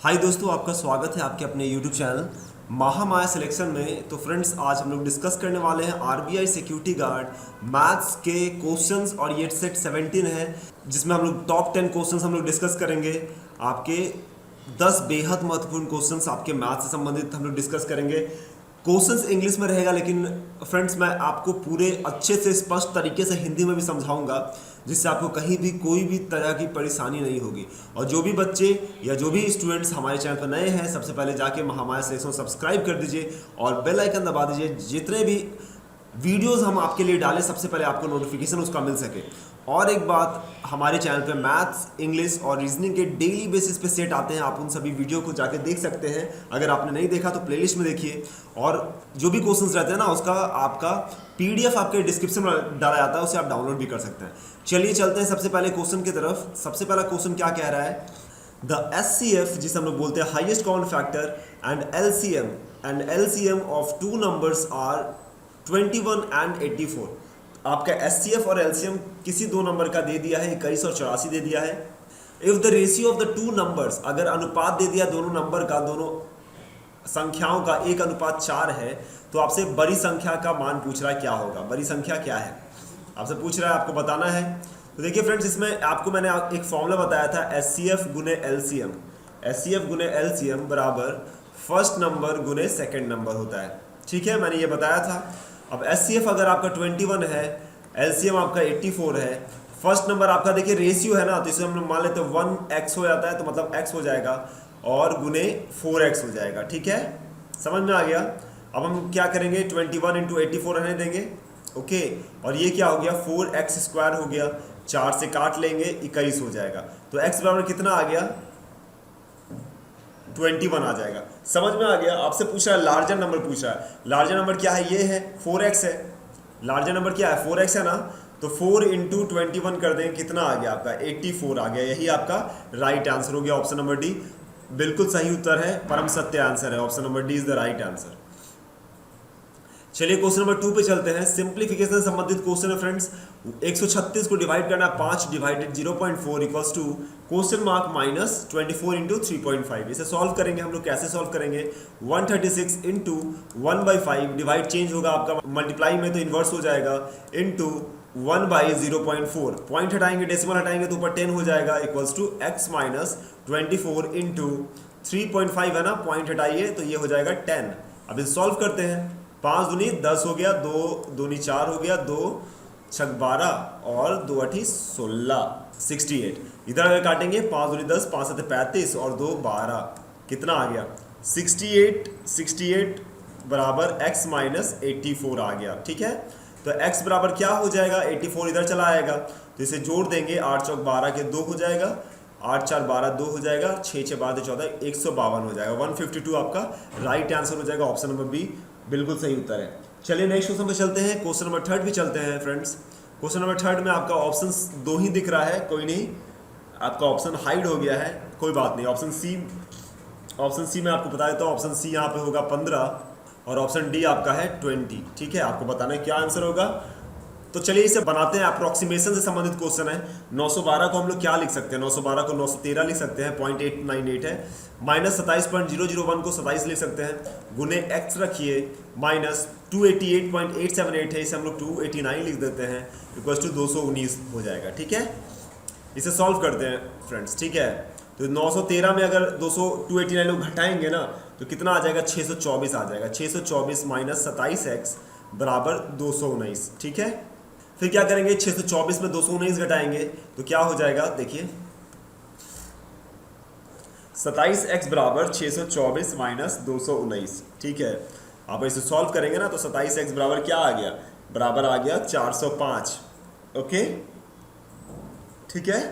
हाय दोस्तों, आपका स्वागत है आपके अपने YouTube चैनल महामाया सिलेक्शन में। तो फ्रेंड्स, आज हम लोग डिस्कस करने वाले हैं आरबीआई सिक्योरिटी गार्ड मैथ्स के क्वेश्चंस और ये सेट 17 है, जिसमें हम लोग टॉप 10 क्वेश्चंस हम लोग डिस्कस करेंगे। आपके 10 बेहद महत्वपूर्ण क्वेश्चंस आपके मैथ्स से संबंधित हम लोग डिस्कस करेंगे। क्वेश्चंस इंग्लिश में रहेगा, लेकिन फ्रेंड्स मैं आपको पूरे अच्छे से स्पष्ट तरीके से हिंदी में भी समझाऊंगा, जिससे आपको कहीं भी कोई भी तरह की परेशानी नहीं होगी। और जो भी बच्चे या जो भी स्टूडेंट्स हमारे चैनल पर नए हैं, सबसे पहले जाके महामाया सिलेक्शन सब्सक्राइब कर दीजिए और बेल आइकन दबा दीजिए, जितने भी वीडियोस हम आपके लिए डालें सबसे पहले आपको नोटिफिकेशन उसका मिल सके। और एक बात, हमारे चैनल पे मैथ्स, इंग्लिश और रीजनिंग के डेली बेसिस पे सेट आते हैं, आप उन सभी वीडियो को जाके देख सकते हैं। अगर आपने नहीं देखा तो प्लेलिस्ट में देखिए, और जो भी क्वेश्चंस रहते हैं ना, उसका आपका पीडीएफ आपके डिस्क्रिप्शन में डाला जाता है, उसे आप डाउनलोड भी कर सकते हैं। चलिए चलते हैं सबसे पहले क्वेश्चन की तरफ। सबसे पहला क्वेश्चन क्या कह रहा है, द एचसीएफ, जिसे हम लोग बोलते हैं highest common factor, and LCM of two numbers are 21 and 84। आपका एचसीएफ और एलसीएम किसी दो नंबर का दे दिया है, 21 और 84 दे दिया है। If the ratio of the two numbers, अगर अनुपात दे दिया दोनों नंबर का, दोनों संख्याओं का 1:4 है, तो आपसे बड़ी संख्या का मान पूछ रहा है, क्या होगा, बड़ी संख्या क्या है आपसे पूछ रहा है, आपको बताना है। तो देखिए फ्रेंड्स, इसमें आपको मैंने एक फॉर्मूला बताया था, एचसीएफ गुने एलसीएम। एचसीएफ गुने एलसीएम बराबर फर्स्ट नंबर गुने सेकंड नंबर होता है। ठीक है, मैंने ये बताया था। अब एचसीएफ अगर आपका 21 है, एलसीएम आपका 84 है, फर्स्ट नंबर आपका देखिए रेशियो है ना, तो इसे हम लोग मान लेते हैं 1x हो जाता है, तो मतलब x हो जाएगा और गुने 4x हो जाएगा। ठीक है, समझ में आ गया। अब हम क्या करेंगे, 21 इंटू 84 रहने देंगे, ओके। और ये क्या हो गया, 4x² हो गया, 4 से काट लेंगे, 21 हो जाएगा। तो x बराबर कितना आ गया, 21 आ जाएगा। समझ में आ गया। आपसे पूछ रहा है लार्जर नंबर पूछ रहा है, लार्जर नंबर क्या है, ये है 4x है। लार्जर नंबर क्या है, 4x है ना, तो 4 इंटू 21 कर देंगे, कितना आ गया आपका, 84 आ गया। यही आपका राइट आंसर हो गया, ऑप्शन नंबर डी बिल्कुल सही उत्तर है, परम सत्य आंसर है, option number D is the right answer. चलिए क्वेश्चन नंबर 2 पे चलते हैं। सिंप्लीफिकेशन से संबंधित क्वेश्चन है फ्रेंड्स। 136 को डिवाइड करना, 5 divided 0.4 equals to question mark minus 24 into 3.5। इसे सॉल्व करेंगे हम लोग, कैसे सॉल्व करेंगे, 136 इंटू 1/5 डिवाइड चेंज होगा आपका मल्टीप्लाई में, तो इन्वर्स हो जाएगा, इंटू 1/0.4, पॉइंट हटाएंगे, डेसिमल हटाएंगे तो ऊपर 10 हो जाएगा, equals to x minus 24 into 3.5 है ना, पॉइंट हटाइए तो ये हो जाएगा 10। अब इसे सॉल्व करते हैं, 5 दूनी 10 हो गया, 2 दूनी 4 हो गया, 2 छक 12 और 2 8 16, 68। इधर अगर काटेंगे 5 दूनी 10, 5 7 35 और 2 12, कितना आ गया, 68 बराबर x माइनस 84 आ गया। ठीक है, तो x बराबर क्या हो जाएगा, 84 इधर चला आएगा, तो इसे जोड़ देंगे, 8 चौक 12 के 2 हो जाएगा, 8 4 12 2 हो जाएगा, 6 6 12 14, 152 हो जाएगा, 152 आपका राइट आंसर हो जाएगा, ऑप्शन नंबर बी बिल्कुल सही उत्तर है। चलिए नेक्स्ट क्वेश्चन पे चलते हैं। क्वेश्चन नंबर 3 भी चलते हैं फ्रेंड्स। क्वेश्चन नंबर 3 में आपका ऑप्शन 2 ही दिख रहा है, कोई नहीं, आपका ऑप्शन हाइड हो गया है, कोई बात नहीं। ऑप्शन सी में आपको बता देता हूँ, ऑप्शन सी यहाँ पे होगा 15 और ऑप्शन डी आपका है 20। ठीक है, आपको बताना है क्या आंसर होगा। तो चलिए इसे बनाते हैं, अप्रोक्सीमेशन से संबंधित क्वेश्चन है। 912 को हम लोग क्या लिख सकते हैं, 912 को 913 लिख सकते हैं, 0.898 है, माइनस 27.001 को 27 लिख सकते हैं, गुने x रखिए, माइनस 288.878 है, इसे हम लोग 289 लिख देते हैं, इक्वल टू 219 हो जाएगा। ठीक है, इसे सॉल्व करते हैं फ्रेंड्स। ठीक है, तो 913 में अगर 289 लोग घटाएंगे ना, तो कितना आ जाएगा, 624 आ जाएगा। 624 माइनस 27x बराबर 219। ठीक है, फिर क्या करेंगे, 624 में 219 घटाएंगे तो क्या हो जाएगा, देखिए 27x बराबर 624 माइनस 219। ठीक है, आप इसे सॉल्व करेंगे ना, तो 27x बराबर क्या आ गया, बराबर आ गया 405। ओके, ठीक है,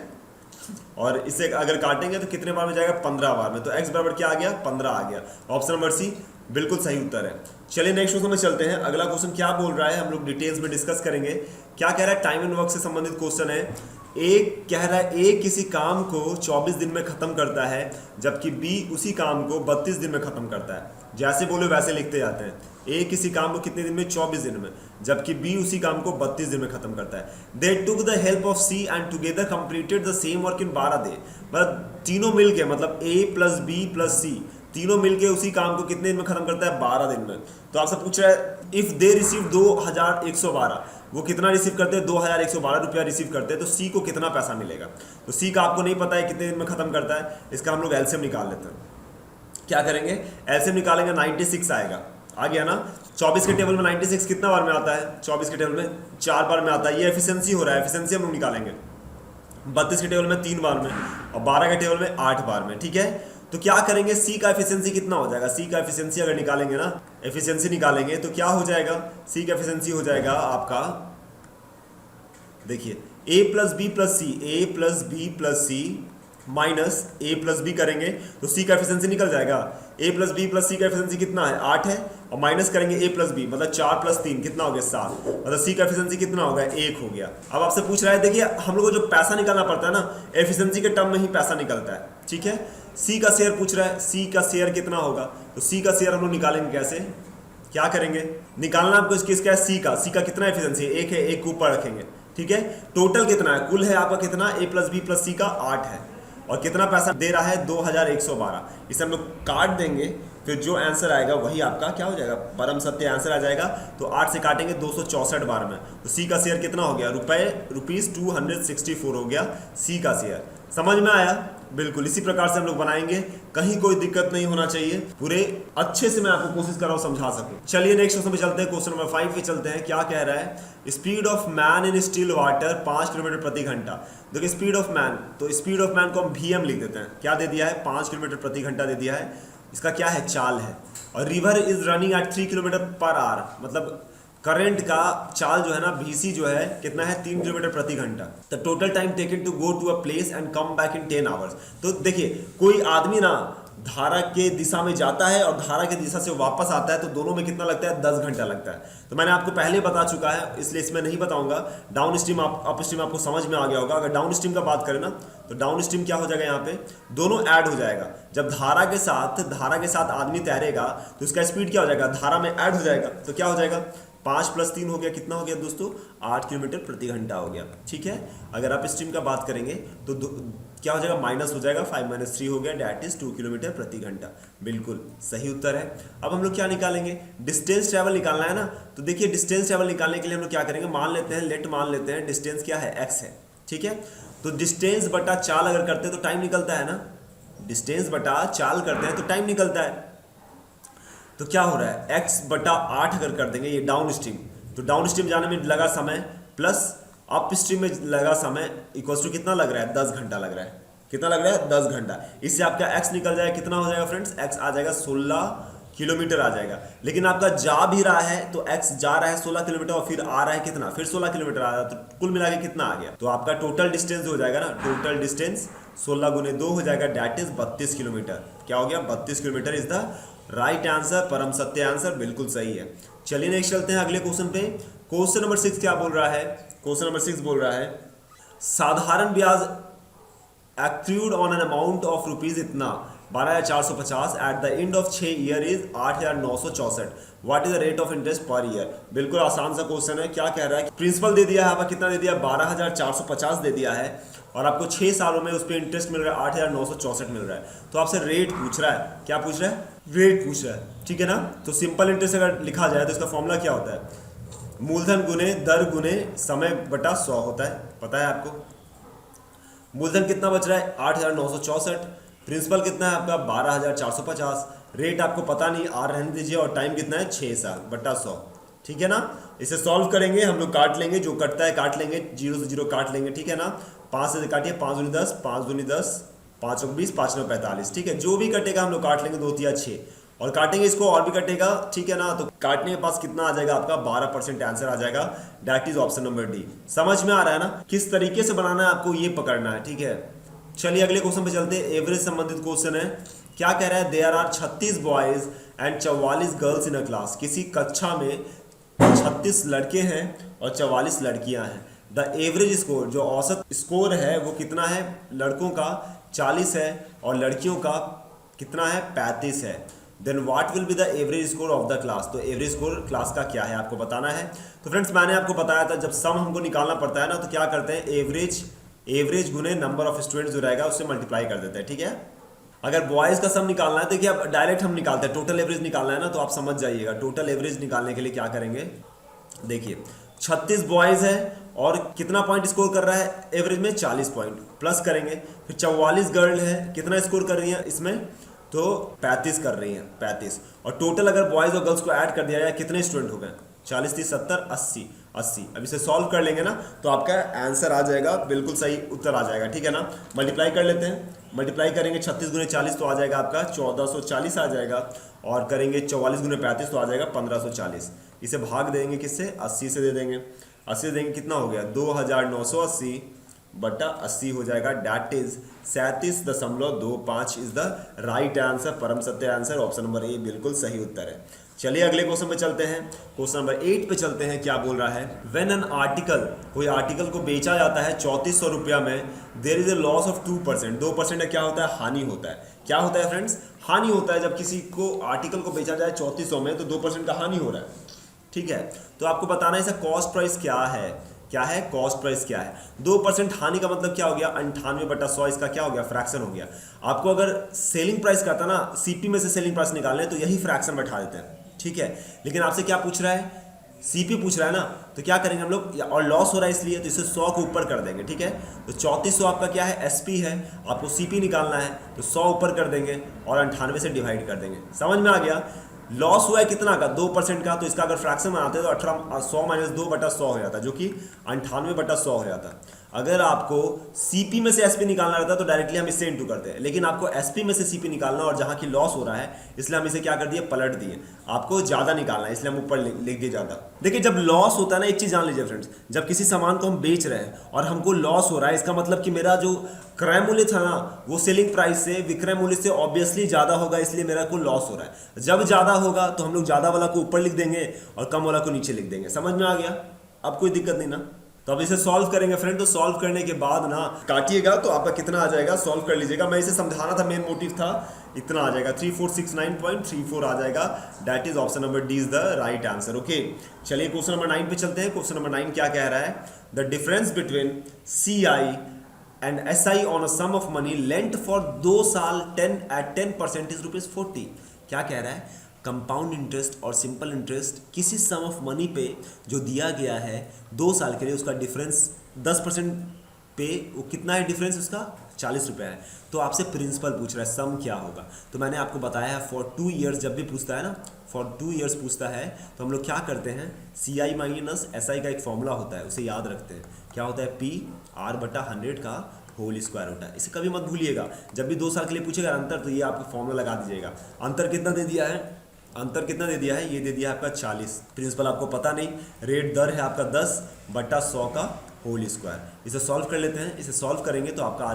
और इसे अगर काटेंगे तो कितने बार में जाएगा, 15 बार में, तो x बराबर क्या आ गया, 15 आ गया, ऑप्शन नंबर सी बिल्कुल सही उत्तर है। चलिए नेक्स्ट क्वेश्चन में चलते हैं। अगला क्वेश्चन क्या बोल रहा है, हम लोग डिटेल्स में डिस्कस करेंगे। क्या कह रहा है, टाइम एंड वर्क से संबंधित क्वेश्चन है। एक कह रहा है ए किसी काम को 24 दिन में खत्म करता है, जबकि बी उसी काम को 32 दिन में खत्म करता है। जैसे बोले वैसे लिखते जाते हैं। ए किसी काम को कितने दिन में, 24 दिन में। जबकि बी उसी काम को 32 दिन में खत्म करता है। They took the help of C and together completed the same work in 12 day. मतलब तीनों मिलके, मतलब A plus B plus C तीनों मिलके उसी काम को कितने दिन में खत्म करता है? 12 दिन में। तो आपसे पूछ रहा है इफ दे रिसीव 2112, वो कितना रिसीव करते हैं? 2112 रुपया रिसीव करते हैं, तो सी को कितना पैसा मिलेगा? तो सी का आपको नहीं पता है कितने दिन में खत्म करता है, इसका हम लोग एलसीएम निकाल लेते हैं। क्या करेंगे? एलसीएम निकालेंगे, 96 आएगा। आ गया ना? 24 के टेबल में 96 कितना बार में आता है? 24 के टेबल में 4 बार में आता है। ये एफिशिएंसी हो रहा है, एफिशिएंसी हम लोग निकालेंगे 32 के टेबल में 3 बार में और 12 के टेबल में 8 बार में। ठीक है, तो क्या करेंगे? सी का एफिशिएंसी कितना हो जाएगा? सी का एफिशिएंसी अगर निकालेंगे ना, एफिशिएंसी निकालेंगे तो क्या हो जाएगा? सी का एफिशिएंसी हो जाएगा आपका, देखिए ए प्लस बी प्लस सी, ए प्लस बी प्लस सी माइनस ए प्लस बी करेंगे तो सी का एफिशिएंसी निकल जाएगा। ए प्लस बी प्लस सी का एफिशिएंसी कितना है? 8 है, और माइनस करेंगे ए प्लस बी, मतलब 4 प्लस 3 कितना हो गया? 7। मतलब सी का एफिशिएंसी कितना हो गया? 1 हो गया। अब आपसे पूछ रहा है, देखिए हम लोग को जो पैसा निकालना पड़ता है ना, एफिशिएंसी के टर्म में ही पैसा निकलता है। ठीक है, सी का शेयर पूछ रहा है, सी का शेयर कितना होगा? तो सी का शेयर हम लोग निकालेंगे कैसे? क्या करेंगे? निकालना आपको किसका है? सी का। सी का कितना एफिशिएंसी है? 1 है, 1 ऊपर रखेंगे। ठीक है, टोटल कितना है? कुल है आपका कितना? ए प्लस बी प्लस सी का 8 है, और कितना पैसा दे रहा है? 2112। इसे हम लोग काट देंगे, फिर जो आंसर आएगा वही आपका क्या हो जाएगा? परम सत्य आंसर आ जाएगा। तो 8 से काटेंगे 264 बार में, तो सी का शेयर कितना हो गया? रुपीज 264 हो गया सी का शेयर। समझ में आया? बिल्कुल इसी प्रकार से हम लोग बनाएंगे, कहीं कोई दिक्कत नहीं होना चाहिए, पूरे अच्छे से मैं आपको कोशिश कर रहा हूं समझा सकूं। चलिए नेक्स्ट क्वेश्चन पे चलते हैं, क्वेश्चन नंबर 5 पे चलते हैं। क्या कह रहा है? Speed of man in still water 5 kilometre प्रति घंटा। देखिए स्पीड ऑफ मैन, तो स्पीड ऑफ मैन को हम वीएम लिख देते हैं। क्या दे दिया है? 5 किलोमीटर प्रति घंटा दे दिया है। इसका क्या है? चाल है। और river is running at 3 kilometre per hour, मतलब करंट का चाल जो है ना, बीसी जो है कितना है? 3 किलोमीटर प्रति घंटा। The total time taken to go to a place and come back in 10 hours. तो देखिए कोई आदमी ना धारा के दिशा में जाता है और धारा के दिशा से वापस आता है, तो दोनों में कितना लगता है? 10 घंटा लगता है। तो मैंने आपको पहले बता चुका है, इसलिए इसमें नहीं बताऊंगा। डाउन स्ट्रीम अप स्ट्रीम आपको समझ में आ गया होगा। अगर डाउन स्ट्रीम का बात करें ना, तो डाउन स्ट्रीम क्या हो जाएगा? यहाँ पे दोनों ऐड हो जाएगा। जब धारा के साथ आदमी तैरेगा तो उसका स्पीड क्या हो जाएगा? धारा में ऐड हो जाएगा। तो क्या हो जाएगा? 5 + 3 हो गया, कितना हो गया दोस्तों? 8 किलोमीटर प्रति घंटा हो गया। ठीक है, अगर आप स्ट्रीम का बात करेंगे तो क्या हो जाएगा? माइनस हो जाएगा, 5 - 3 हो गया, डेट इज 2 किलोमीटर प्रति घंटा। बिल्कुल सही उत्तर है। अब हम लोग क्या निकालेंगे? डिस्टेंस ट्रेवल निकालना है ना। तो देखिए डिस्टेंस ट्रेवल निकालने के लिए हम लोग क्या करेंगे? मान लेते हैं डिस्टेंस क्या है? x है। ठीक है, तो डिस्टेंस बटा चाल अगर करते हैं तो टाइम निकलता है ना। डिस्टेंस बटा चाल करते हैं तो टाइम निकलता है। तो क्या हो रहा है? x/8 अगर कर देंगे, ये डाउन स्ट्रीम, तो डाउन स्ट्रीम जाने में लगा समय प्लस अप स्ट्रीम में लगा समय इक्वल्स टू कितना लग रहा है? 10 घंटा लग रहा है। कितना लग रहा है? 10 घंटा। इससे आपका x निकल जाएगा, कितना हो जाएगा फ्रेंड्स? x आ जाएगा 16 किलोमीटर आ जाएगा। लेकिन आपका जा भी रहा है तो x जा रहा है 16 किलोमीटर और फिर आ रहा है कितना? फिर 16 किलोमीटर आ रहा है, तो कुल मिला के कितना आ गया? तो आपका टोटल डिस्टेंस हो जाएगा ना, टोटल डिस्टेंस 16 × 2 हो जाएगा, डेट इज 32 किलोमीटर। क्या हो गया? 32 kilometre is the right answer, परम सत्य आंसर, बिल्कुल सही है। चलिए नेक्स्ट चलते हैं अगले क्वेश्चन पे। क्वेश्चन नंबर 6 क्या बोल रहा है? क्वेश्चन नंबर 6 बोल रहा है साधारण ब्याज accrued on an amount of rupees इतना 12,450 at the end of 6 year is 8,964। What is the rate of interest per year? बिल्कुल आसान सा क्वेश्चन है। क्या कह रहा है? प्रिंसिपल दे दिया है आपका, कितना दे दिया? 12,450 दे दिया है, और आपको 6 सालों में उस पर इंटरेस्ट मिल रहा है 8,964 मिल रहा है। तो आपसे रेट पूछ रहा है। क्या पूछ रहा है? रेट पूछ रहा है। ठीक है ना, तो सिंपल इंटरेस्ट अगर लिखा जाए तो इसका फॉर्मूला क्या होता है? मूलधन गुने दर गुने समय बटा 100 होता है, पता है आपको। मूलधन कितना बच रहा है? 8,964। प्रिंसिपल कितना है आपका? 12,450। रेट आपको पता नहीं, आर रहने दीजिए, और टाइम कितना है? 6 साल बटा 100। ठीक है ना, इसे सॉल्व करेंगे हम लोग, काट लेंगे, जो कटता है काट लेंगे, 0 से 0 काट लेंगे। ठीक है ना, 5 से काटिए, 5 दूनी 10, 5 दूनी 10, 5 × 20, 5 × 45। ठीक है, जो भी कटेगा हम लोग काट लेंगे, 2 × 6 और काटेंगे इसको, और भी कटेगा। ठीक है ना, तो काटने के पास कितना आ जाएगा आपका? 12% आंसर आ जाएगा, that is option number D. समझ में आ रहा है ना किस तरीके से बनाना है आपको, ये पकड़ना है। ठीक है, चलिए अगले क्वेश्चन पे चलते हैं। एवरेज संबंधित क्वेश्चन है। क्या कह रहा है? There are 36 boys and 44 girls in a class. किसी कक्षा में 36 लड़के हैं और 44 लड़कियां हैं। द एवरेज स्कोर, जो औसत स्कोर है वो कितना है? लड़कों का 40 है और लड़कियों का कितना है? 35 है। Then what will be the average score of the class. तो एवरेज स्कोर क्लास का क्या है आपको बताना है। तो फ्रेंड्स मैंने आपको बताया था जब सम हमको निकालना पड़ता है ना, तो क्या करते हैं, एवरेज गुने नंबर ऑफ स्टूडेंट्स जो रहेगा उससे मल्टीप्लाई कर देते हैं, ठीक है। अगर बॉयज का सम निकालना है, देखिए अब डायरेक्ट हम निकालते हैं, टोटल एवरेज निकालना है ना, तो आप समझ जाइएगा टोटल एवरेज निकालने के लिए क्या करेंगे। देखिए 36 बॉयज है और कितना पॉइंट स्कोर कर रहा है एवरेज में, 40 पॉइंट, प्लस करेंगे फिर 44 गर्ल है, कितना स्कोर कर रही है इसमें, तो 35 कर रही हैं, 35। और टोटल अगर बॉयज और गर्ल्स को ऐड कर दिया जाए कितने स्टूडेंट हो गए, 40 30 70 80 80। अब इसे सॉल्व कर लेंगे ना तो आपका आंसर आ जाएगा, बिल्कुल सही उत्तर आ जाएगा, ठीक है ना। मल्टीप्लाई कर लेते हैं, मल्टीप्लाई करेंगे 36 गुने 40 तो आ जाएगा आपका 1440 आ जाएगा, और करेंगे 44 गुने 35 तो आ जाएगा 1540। इसे भाग देंगे किससे, 80 से दे देंगे, 80 से देंगे कितना हो गया 2980 बटा 80 हो जाएगा, that is 37.25 is the right answer, परम सत्य आंसर, ऑप्शन नंबर ए बिल्कुल सही उत्तर है। चलिए अगले क्वेश्चन पे चलते हैं, क्वेश्चन नंबर 8 पे चलते हैं। क्या बोल रहा है, व्हेन एन आर्टिकल, कोई आर्टिकल को बेचा जाता है 3400 रुपया में, there is a loss of 2%, 2% क्या होता है, हानि होता है। क्या होता है फ्रेंड्स, हानि होता है। जब किसी को आर्टिकल को बेचा जाए 3400 में तो 2% का हानि हो रहा है, ठीक है। तो आपको बताना है इसका कॉस्ट प्राइस क्या है, क्या है कॉस्ट प्राइस क्या है। 2% हानि का मतलब क्या हो गया, 98/100, इसका क्या हो गया, फ्रैक्शन हो गया। आपको अगर सेलिंग प्राइस कहता ना, सीपी में से सेलिंग प्राइस निकालने तो यही फ्रैक्शन बैठा देते हैं, ठीक है। लेकिन आपसे क्या पूछ रहा है, सीपी पूछ रहा है ना, तो क्या करेंगे हम लोग, और लॉस हो रहा है इसलिए तो इसे 100 के ऊपर कर देंगे, ठीक है। तो 3400 आपका क्या है, एसपी है, आपको सीपी निकालना है तो 100 ऊपर कर देंगे और 98 से डिवाइड कर देंगे। समझ में आ गया। लॉस हुआ है कितना का, 2% का, तो इसका अगर फ्रैक्शन बनाते तो 100 - 2/100 हो जाता, जो कि 98/100 हो जाता। अगर आपको सीपी में से एसपी निकालना रहता तो डायरेक्टली हम इससे इंटू करते हैं, लेकिन आपको एसपी में से सीपी निकालना और जहां की लॉस हो रहा है इसलिए हम इसे क्या कर दिए, पलट दिए। आपको ज्यादा निकालना है इसलिए हम ऊपर लिख दिए ज्यादा। देखिए जब लॉस होता है ना, एक चीज जान लीजिए फ्रेंड्स, जब किसी सामान को हम बेच रहे हैं और हमको लॉस हो रहा है, इसका मतलब कि मेरा जो क्रय मूल्य था ना वो सेलिंग प्राइस से विक्रय मूल्य से ऑब्वियसली ज्यादा होगा, इसलिए मेरा को लॉस हो रहा है। जब ज्यादा होगा तो हम लोग ज्यादा वाला को ऊपर लिख देंगे और कम वाला को नीचे लिख देंगे। समझ में आ गया, अब कोई दिक्कत नहीं ना। तो अब इसे सॉल्व करेंगे फ्रेंड, तो सॉल्व करने के बाद ना काटिएगा तो आपका कितना आ जाएगा, सॉल्व कर लीजिएगा। मैं इसे समझाना था, मेन मोटिव था, इतना आ जाएगा 3469.34 आ जाएगा, that is option number D is the right answer. Okay चलिए क्वेश्चन नंबर 9 पे चलते हैं। क्वेश्चन नंबर 9 क्या कह रहा है, the difference between CI and SI on a sum of money lent for 2 साल 10% इज ₹40। क्या कह रहा है, कंपाउंड इंटरेस्ट और सिंपल इंटरेस्ट किसी सम ऑफ मनी पे जो दिया गया है 2 साल के लिए, उसका डिफरेंस 10% पे वो कितना है, डिफरेंस उसका 40 रुपये है। तो आपसे प्रिंसिपल पूछ रहा है सम क्या होगा। तो मैंने आपको बताया है फॉर 2 ईयर्स जब भी पूछता है ना, फॉर 2 ईयर्स पूछता है तो हम लोग क्या करते हैं, CI माइनस SI का एक फॉर्मूला होता है, उसे याद रखते हैं। क्या होता है, PR/100 का होल स्क्वायर होता है। इसे कभी मत भूलिएगा, जब भी 2 साल के लिए पूछेगा अंतर तो ये आपको फॉर्मूला लगा दीजिएगा। अंतर कितना दे दिया है, अंतर कितना दे दिया है, ये दे दिया है आपका 40। प्रिंसिपल आपको पता नहीं, रेट दर है आपका 10/100 का होल स्क्वायर। इसे सॉल्व कर लेते हैं, इसे सॉल्व करेंगे तो आपका आ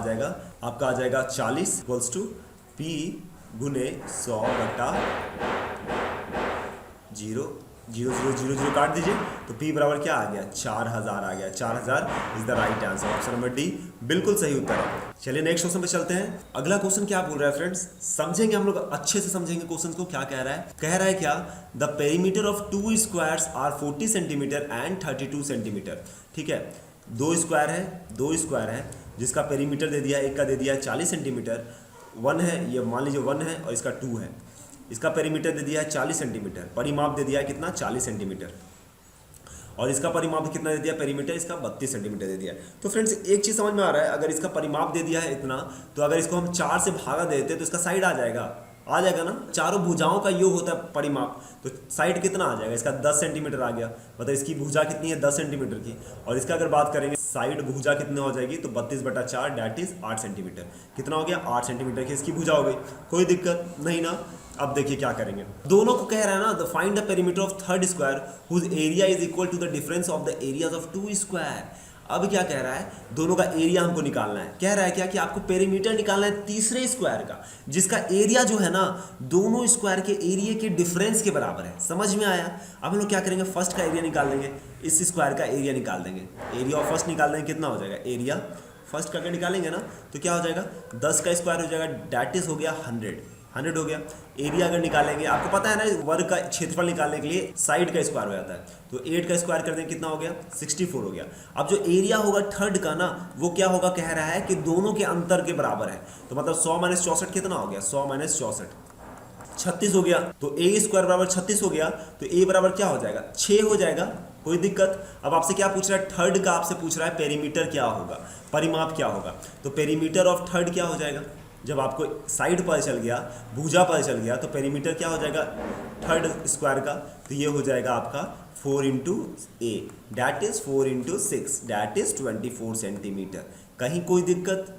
जाएगा 40 इक्वल्स टू P गुने 100/0, 0 0 0 0 काट दीजिए तो P बराबर क्या आ गया, 4000 आ गया। 4000 is the right answer, option number D बिल्कुल सही उत्तर है। चलिए नेक्स्ट क्वेश्चन पे चलते हैं। अगला क्वेश्चन क्या बोल रहा है फ्रेंड्स, समझेंगे हम लोग, अच्छे से समझेंगे क्वेश्चन को। क्या कह रहा है क्या, the perimeter of 2 squares are 40 centimetre and 32 centimetre. ठीक है, 2 स्क्वायर है जिसका पेरीमीटर दे दिया है, एक का दे दिया है 40 सेंटीमीटर, 1 है, ये मान लीजिए 1 है और इसका 2 है, इसका पेरीमीटर दे दिया है 40 सेंटीमीटर, परिमाप दे दिया है कितना 40 सेंटीमीटर, और इसका परिमाप कितना दे दिया पेरीमीटर, इसका 32 सेंटीमीटर दे दिया है। तो फ्रेंड्स एक चीज़ समझ में आ रहा है, अगर इसका परिमाप दे दिया है इतना, तो अगर इसको हम 4 से भागा देते तो इसका साइड आ जाएगा ना, चारों भुजाओं का योग होता है परिमाप, तो साइड कितना आ जाएगा, इसका 10 सेंटीमीटर आ गया। मतलब इसकी भुजा कितनी है 10 सेंटीमीटर की, और इसका अगर बात करेंगे साइड भुजा कितनी हो जाएगी तो 32/4 डैट इज 8 सेंटीमीटर। कितना हो गया 8 सेंटीमीटर की इसकी भुजा हो गई, कोई दिक्कत नहीं ना। अब देखिए क्या करेंगे, दोनों को कह रहा है ना, the find the perimeter of third square whose area is equal to the difference of the areas of 2 square. अब क्या कह रहा है, दोनों का एरिया हमको निकालना है। कह रहा है क्या कि आपको पेरीमीटर निकालना है तीसरे स्क्वायर का, जिसका एरिया जो है ना दोनों स्क्वायर के एरिया के डिफरेंस के बराबर है। समझ में आया। अब हम लोग क्या करेंगे, फर्स्ट का एरिया निकाल देंगे, इस स्क्वायर का एरिया निकाल देंगे, एरिया ऑफ फर्स्ट निकाल देंगे, कितना हो जाएगा, एरिया फर्स्ट का अगर निकालेंगे ना तो क्या हो जाएगा 10 का स्क्वायर हो जाएगा, डैट इज हो गया 100 100 हो गया। एरिया अगर निकालेंगे, आपको पता है ना वर्ग का क्षेत्रफल निकालने के लिए साइड का स्क्वायर हो जाता है, तो 8 का स्क्वायर कर दें कितना हो गया 64 हो गया। अब जो एरिया होगा थर्ड का ना, वो क्या होगा, कह रहा है कि दोनों के अंतर के बराबर है, तो मतलब 100 - 64 कितना हो गया, 100 - 64 36 हो गया। तो ए स्क्वायर बराबर 36 हो गया, तो ए बराबर क्या हो जाएगा 6 हो जाएगा, कोई दिक्कत। अब आपसे क्या पूछ रहा है, थर्ड का आपसे पूछ रहा है पेरीमीटर क्या होगा, परिमाप क्या होगा, तो पेरीमीटर ऑफ थर्ड क्या हो जाएगा, जब आपको साइड पता चल गया, भुजा पता चल गया, तो पेरीमीटर क्या हो जाएगा थर्ड स्क्वायर का, तो ये हो जाएगा आपका 4 × a, that is 4 × 6, that is 24 centimetre. कहीं कोई दिक्कत,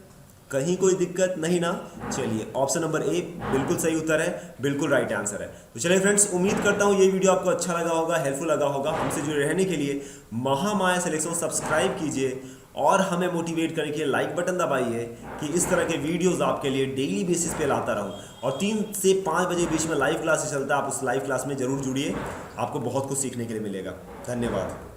कहीं कोई दिक्कत नहीं ना। चलिए ऑप्शन नंबर ए बिल्कुल सही उत्तर है, बिल्कुल राइट आंसर है। तो चलिए फ्रेंड्स, उम्मीद करता हूँ ये वीडियो आपको अच्छा लगा होगा, हेल्पफुल लगा होगा। हमसे जुड़े रहने के लिए महामाया सिलेक्शन सब्सक्राइब कीजिए और हमें मोटिवेट करने के लिए लाइक बटन दबाइए कि इस तरह के वीडियोस आपके लिए डेली बेसिस पे लाता रहूं। और 3 से 5 बजे बीच में लाइव क्लास चलता है, आप उस लाइव क्लास में जरूर जुड़िए, आपको बहुत कुछ सीखने के लिए मिलेगा। धन्यवाद।